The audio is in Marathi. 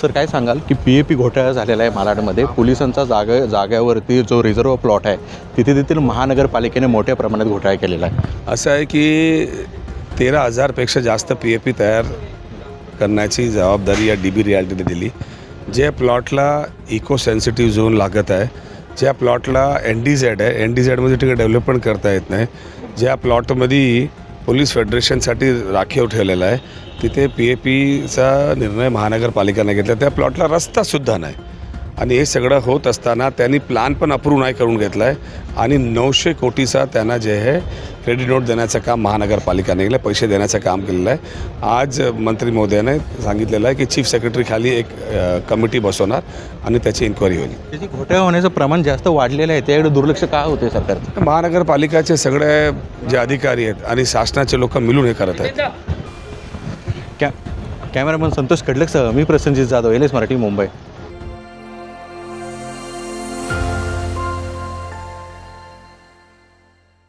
सर काय सांगाल की PAP घोटाळा झालेला आहे मालाडमध्ये. पोलिसांचा जागेवरती जो रिझर्व्ह प्लॉट आहे तिथे देखील महानगरपालिकेने मोठ्या प्रमाणात घोटाळा केलेला आहे. असं आहे की 13,000पेक्षा जास्त PAP तयार करण्याची जबाबदारी या DB रियाल्टीने दिली. ज्या प्लॉटला इको सेन्सिटिव्ह झोन लागत आहे, ज्या प्लॉटला NDZ आहे, NDZमध्ये तिकडे डेव्हलपमेंट करता येत नाही, ज्या प्लॉटमध्ये पोलीस फेडरेशनसाठी राखीव ठेवलेला आहे तिथे PAPचा निर्णय महानगरपालिकेने घेतला. त्या प्लॉटला रस्तासुद्धा नाही आणि हे सगळं होत असताना त्यांनी प्लॅन पण अप्रूव्ह नाही करून घेतला आहे आणि 900 कोटीचा त्यांना जे आहे क्रेडिट नोट देण्याचं काम महानगरपालिकेने केलं, पैसे देण्याचं काम केलेलं आहे. आज मंत्री महोदयाने सांगितलेलं आहे की चीफ सेक्रेटरी खाली एक कमिटी बसवणार आणि त्याची इन्क्वायरी होईल. त्याची घोटाळा होण्याचं प्रमाण जास्त वाढलेलं आहे, त्याकडे दुर्लक्ष का होते सरकारचं? महानगरपालिकाचे सगळे जे अधिकारी आहेत आणि शासनाचे लोक मिळून हे करत आहेत. कॅमेरामन संतोष खडलेकसह मी प्रसन्नजित जाधव, LS मराठी, मुंबई.